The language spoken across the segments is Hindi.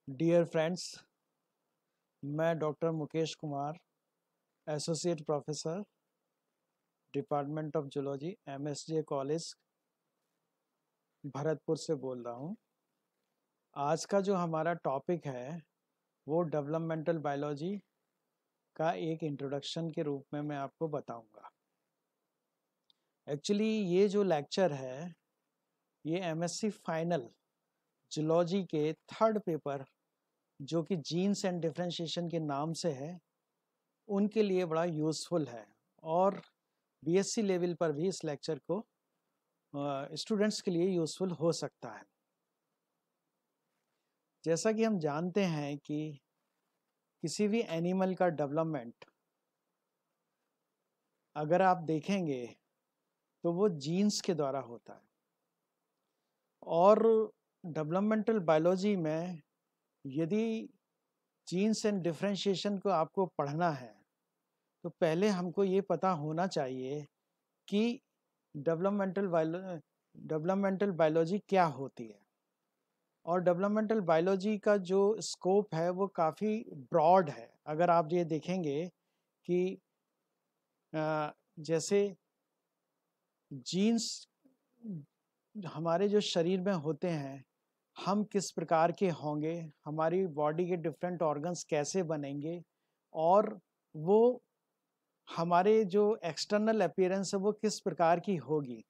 डियर फ्रेंड्स, मैं doctor Mukesh Kumar, associate professor, department of zoology, MSJ college, Bharatpur से बोल रहा हूँ। आज का जो हमारा टॉपिक है वो डेवलपमेंटल बायोलॉजी का एक इंट्रोडक्शन के रूप में मैं आपको बताऊंगा। एक्चुअली ये जो लेक्चर है ये एमएससी फाइनल जूलॉजी के थर्ड पेपर जो कि जीन्स एंड डिफरेंशिएशन के नाम से है उनके लिए बड़ा यूज़फुल है और बीएससी लेवल पर भी इस लेक्चर को स्टूडेंट्स के लिए यूज़फुल हो सकता है। जैसा कि हम जानते हैं कि किसी भी एनिमल का डेवलपमेंट अगर आप देखेंगे तो वो जीन्स के द्वारा होता है और डेवलपमेंटल बायोलॉजी में यदि जीन्स एंड डिफरेंशिएशन को आपको पढ़ना है तो पहले हमको ये पता होना चाहिए कि डेवलपमेंटल बायोलॉजी क्या होती है। और डेवलपमेंटल बायोलॉजी का जो स्कोप है वो काफ़ी ब्रॉड है। अगर आप ये देखेंगे कि जैसे जीन्स हमारे जो शरीर में होते हैं, हम किस प्रकार के होंगे, हमारी बॉडी के डिफरेंट ऑर्गन्स कैसे बनेंगे और वो हमारे जो एक्सटर्नल अपीयरेंस है वो किस प्रकार की होगी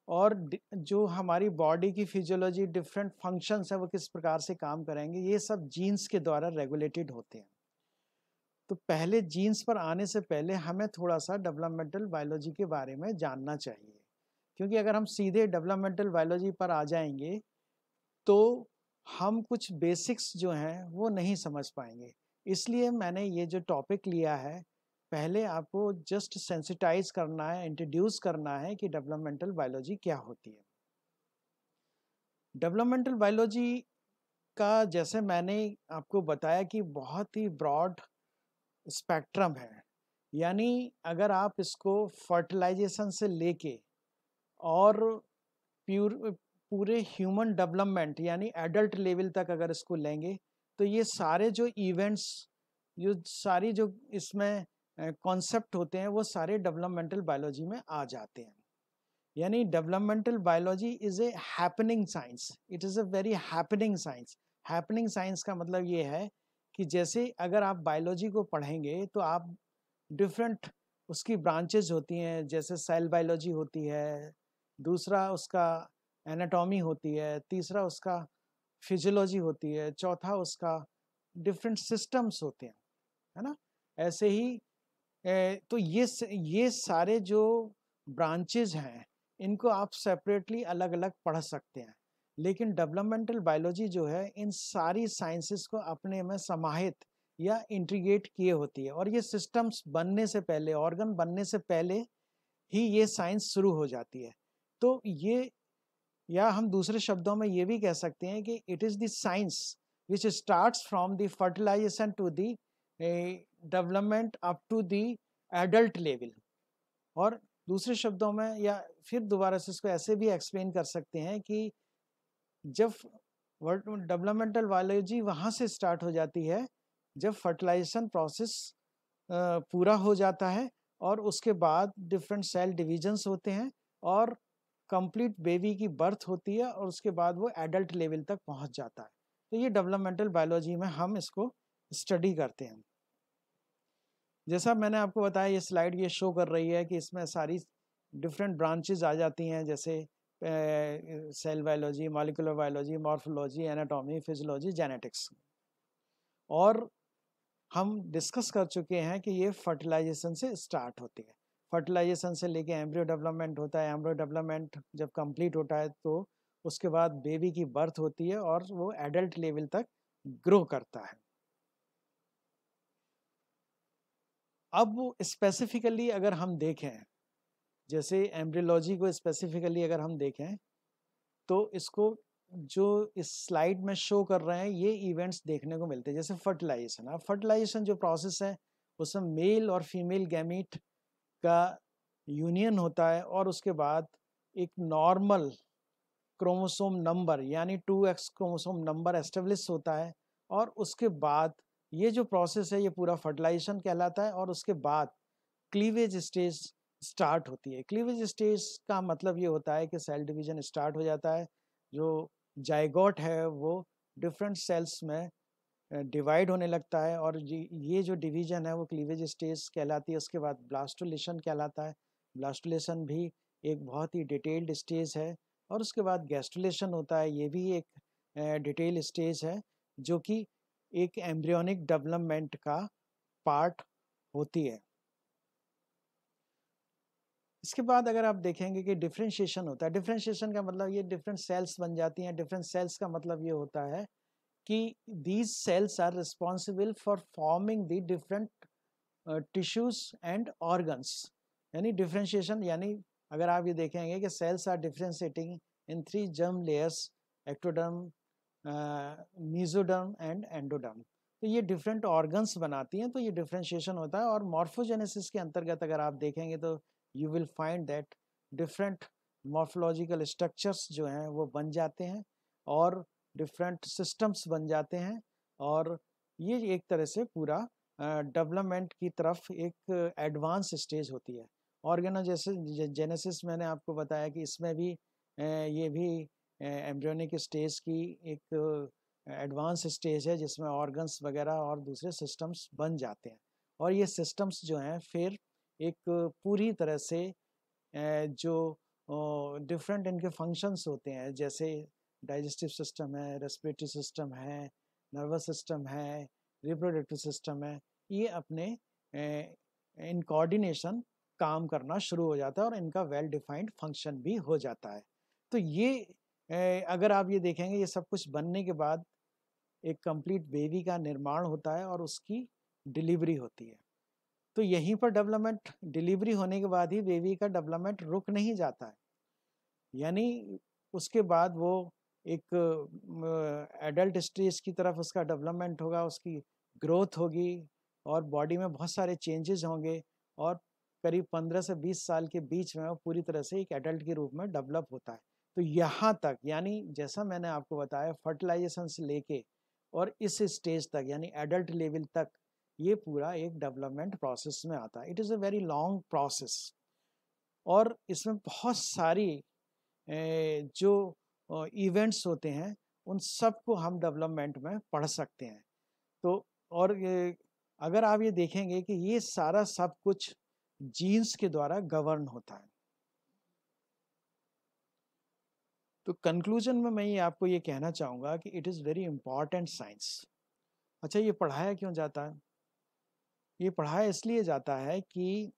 और जो हमारी बॉडी की फिजियोलॉजी डिफरेंट फंक्शंस है वो किस प्रकार से काम करेंगे, ये सब जीन्स के द्वारा रेगुलेटेड होते हैं। तो पहले जीन्स पर आने से पहले हमें थोड़ा सा डेवलपमेंटल बायोलॉजी के बारे में जानना चाहिए, क्योंकि अगर हम सीधे डेवलपमेंटल बायोलॉजी पर आ जाएंगे तो हम कुछ बेसिक्स जो हैं वो नहीं समझ पाएंगे। इसलिए मैंने ये जो टॉपिक लिया है, पहले आपको जस्ट सेंसिटाइज करना है, इंट्रोड्यूस करना है कि डेवलपमेंटल बायोलॉजी क्या होती है। डेवलपमेंटल बायोलॉजी का जैसे मैंने आपको बताया कि बहुत ही ब्रॉड स्पेक्ट्रम है, यानी अगर आप इसको फर्टिलाइजेशन से लेके और पूरे ह्यूमन डेवलपमेंट यानी एडल्ट लेवल तक अगर इसको लेंगे तो ये सारे जो इवेंट्स, जो सारी जो इसमें कॉन्सेप्ट होते हैं वो सारे डेवलपमेंटल बायोलॉजी में आ जाते हैं। यानी developmental biology is a happening science, it is a very happening science. Happening science का मतलब ये है कि जैसे अगर आप बायोलॉजी को पढ़ेंगे तो आप डिफरेंट उसकी ब्रांचेज होती हैं, जैसे सेल बायोलॉजी होती है, दूसरा उसका एनाटॉमी होती है, तीसरा उसका फिजियोलॉजी होती है, चौथा उसका डिफरेंट सिस्टम्स होते हैं, है ना। ऐसे ही तो ये सारे जो ब्रांचेज हैं इनको आप सेपरेटली अलग अलग पढ़ सकते हैं, लेकिन डेवलपमेंटल बायोलॉजी जो है इन सारी साइंसेस को अपने में समाहित या इंटीग्रेट किए होती है और ये सिस्टम्स बनने से पहले, ऑर्गन बनने से पहले ही ये साइंस शुरू हो जाती है। तो ये, या हम दूसरे शब्दों में ये भी कह सकते हैं कि it is the science which starts from the fertilisation to the development up to the adult level. और दूसरे शब्दों में या फिर दोबारा से इसको ऐसे भी एक्सप्लेन कर सकते हैं कि जब डेवलपमेंटल बायोलॉजी वहाँ से स्टार्ट हो जाती है जब फर्टिलाइजेशन प्रोसेस पूरा हो जाता है और उसके बाद डिफरेंट सेल डिविजन्स होते हैं और कंप्लीट बेबी की बर्थ होती है और उसके बाद वो एडल्ट लेवल तक पहुंच जाता है। तो ये डेवलपमेंटल बायोलॉजी में हम इसको स्टडी करते हैं। जैसा मैंने आपको बताया, ये स्लाइड ये शो कर रही है कि इसमें सारी डिफरेंट ब्रांचेज आ जाती हैं, जैसे cell biology, molecular biology, morphology, anatomy, physiology, genetics. और हम डिस्कस कर चुके हैं कि ये फर्टिलाइजेशन से स्टार्ट होती है। फर्टिलाइजेशन से लेके एम्ब्रियो डेवलपमेंट होता है, एम्ब्रियो डेवलपमेंट जब कंप्लीट होता है तो उसके बाद बेबी की बर्थ होती है और वो एडल्ट लेवल तक ग्रो करता है। अब स्पेसिफिकली अगर हम देखें, जैसे एम्ब्रियोलॉजी को स्पेसिफिकली अगर हम देखें तो इसको जो इस स्लाइड में शो कर रहे हैं ये इवेंट्स देखने को मिलते हैं। जैसे फर्टिलाइजेशन, अब फर्टिलाइजेशन जो प्रोसेस है उसमें मेल और फीमेल गैमीट का यूनियन होता है और उसके बाद एक नॉर्मल क्रोमोसोम नंबर यानी 2x क्रोमोसोम नंबर एस्टेब्लिश होता है, और उसके बाद ये जो प्रोसेस है ये पूरा फर्टिलाइजेशन कहलाता है, और उसके बाद क्लीवेज स्टेज स्टार्ट होती है। क्लीवेज स्टेज का मतलब ये होता है कि सेल डिवीजन स्टार्ट हो जाता है, जो जाइगोट है वो डिफरेंट सेल्स में डिवाइड होने लगता है, और ये जो डिवीजन है वो क्लीवेज स्टेज कहलाती है। उसके बाद ब्लास्टोलेशन कहलाता है। ब्लास्टोलेशन भी एक बहुत ही डिटेल्ड स्टेज है, और उसके बाद गैस्ट्रुलेशन होता है, ये भी एक डिटेल स्टेज है जो कि एक एम्ब्रियोनिक डेवलपमेंट का पार्ट होती है। इसके बाद अगर आप देखेंगे कि डिफ्रेंशिएशन होता है। डिफ्रेंशिएशन का मतलब ये डिफरेंट सेल्स बन जाती हैं। डिफरेंट सेल्स का मतलब ये होता है कि these cells are responsible for forming the different tissues and organs। यानी डिफ्रेंशिएशन यानी अगर आप ये देखेंगे कि cells are differentiating in 3 germ layers, ectoderm, mesoderm and endoderm. तो ये डिफरेंट ऑर्गन्स बनाती हैं, तो ये डिफ्रेंशिएशन होता है। और मॉर्फोजेनेसिस के अंतर्गत अगर आप देखेंगे तो you will find that different morphological structures जो हैं वो बन जाते हैं, और डिफरेंट सिस्टम्स बन जाते हैं, और ये एक तरह से पूरा डेवलपमेंट की तरफ एक एडवांस स्टेज होती है। ऑर्गेनोजेनेसिस मैंने आपको बताया कि इसमें भी ये भी एम्ब्रियोनिक स्टेज की एक एडवांस स्टेज है, जिसमें ऑर्गन्स वगैरह और दूसरे सिस्टम्स बन जाते हैं। और ये सिस्टम्स जो हैं फिर एक पूरी तरह से जो डिफरेंट इनके फंक्शंस होते हैं, जैसे डाइजेस्टिव सिस्टम है, रेस्पिरेटरी सिस्टम है, नर्वस सिस्टम है, रिप्रोडक्टिव सिस्टम है, ये अपने इन कोऑर्डिनेशन काम करना शुरू हो जाता है, और इनका वेल डिफाइंड फंक्शन भी हो जाता है। तो ये अगर आप ये देखेंगे, ये सब कुछ बनने के बाद एक कंप्लीट बेबी का निर्माण होता है, और उसकी डिलीवरी होती है। तो यहीं पर डेवलपमेंट, डिलीवरी होने के बाद ही बेबी का डेवलपमेंट रुक नहीं जाता है, यानी उसके बाद वो एक एडल्ट स्टेज की तरफ उसका डेवलपमेंट होगा, उसकी ग्रोथ होगी, और बॉडी में बहुत सारे चेंजेस होंगे, और करीब 15 से 20 साल के बीच में वो पूरी तरह से एक एडल्ट के रूप में डेवलप होता है। तो यहाँ तक, यानी जैसा मैंने आपको बताया, फर्टिलाइजेशन से लेके और इस स्टेज तक यानी एडल्ट लेवल तक, ये पूरा एक डेवलपमेंट प्रोसेस में आता है। It is a very long process, और इसमें बहुत सारी जो इवेंट्स होते हैं उन सब को हम डेवलपमेंट में पढ़ सकते हैं। तो और अगर आप ये देखेंगे कि ये सारा सब कुछ जीन्स के द्वारा गवर्न होता है। तो कंक्लूजन में मैं ये आपको ये कहना चाहूँगा कि it is very important science. अच्छा, ये पढ़ाया क्यों जाता है? ये पढ़ाया इसलिए जाता है कि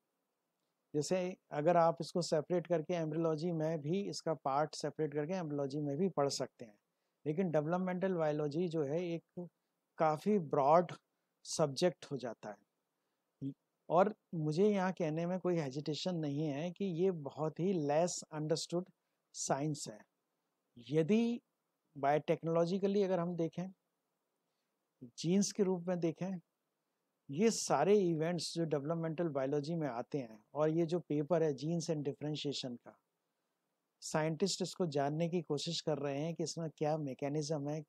जैसे अगर आप इसको सेपरेट करके एम्ब्रियोलॉजी में भी इसका पार्ट सेपरेट करके एम्ब्रियोलॉजी में भी पढ़ सकते हैं, लेकिन डेवलपमेंटल बायोलॉजी जो है एक काफ़ी ब्रॉड सब्जेक्ट हो जाता है, और मुझे यहाँ कहने में कोई हेजिटेशन नहीं है कि ये बहुत ही लेस अंडरस्टूड साइंस है। यदि बायोटेक्नोलॉजिकली अगर हम देखें, जीन्स के रूप में देखें, ये सारे इवेंट्स जो डेवलपमेंटल बायोलॉजी में आते हैं, और ये जो पेपर है जीन्स एंड डिफरेंशिएशन का, साइंटिस्ट इसको जानने की कोशिश कर रहे हैं कि इसमें क्या मैकेनिज्म है,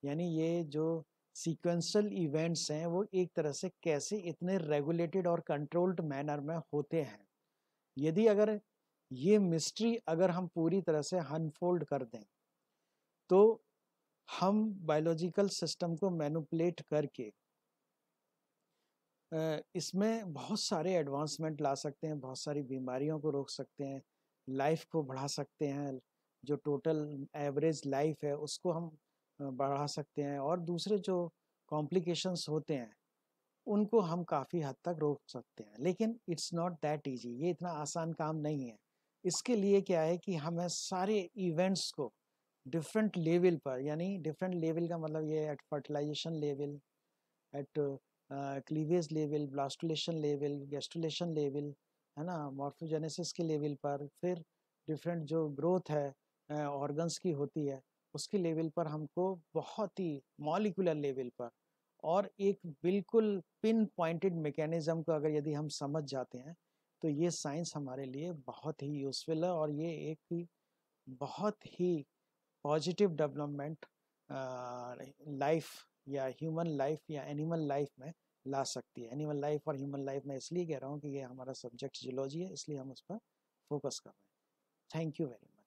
यानी ये जो सीक्वेंशियल इवेंट्स हैं वो एक तरह से कैसे इतने रेगुलेटेड और कंट्रोल्ड मैनर में होते हैं। यदि अगर ये मिस्ट्री अगर हम पूरी तरह से अनफोल्ड कर दें, तो हम बायोलॉजिकल सिस्टम को मैनिपुलेट करके इसमें बहुत सारे एडवांसमेंट ला सकते हैं, बहुत सारी बीमारियों को रोक सकते हैं, लाइफ को बढ़ा सकते हैं, जो टोटल एवरेज लाइफ है उसको हम बढ़ा सकते हैं, और दूसरे जो कॉम्प्लिकेशंस होते हैं उनको हम काफ़ी हद तक रोक सकते हैं। लेकिन इट्स नॉट दैट इजी, ये इतना आसान काम नहीं है। इसके लिए क्या है कि हमें सारे इवेंट्स को डिफरेंट लेवल पर, यानी डिफरेंट लेवल का मतलब ये at fertilisation level, at cleavage level, blastulation level, gastrulation level, है ना, मॉर्फोजेनेसिस के लेवल पर, फिर डिफरेंट जो ग्रोथ है ऑर्गन्स की होती है उसके लेवल पर, हमको बहुत ही मॉलिकुलर लेवल पर और एक बिल्कुल पिन पॉइंटेड मैकेनिज्म को अगर यदि हम समझ जाते हैं तो ये साइंस हमारे लिए बहुत ही यूज़फुल है, और ये एक बहुत ही पॉजिटिव डेवलपमेंट लाइफ या ह्यूमन लाइफ या एनिमल लाइफ में ला सकती है। एनिमल लाइफ और ह्यूमन लाइफ में इसलिए कह रहा हूँ कि ये हमारा सब्जेक्ट जियोलॉजी है, इसलिए हम उस पर फोकस कर रहे हैं। Thank you very much.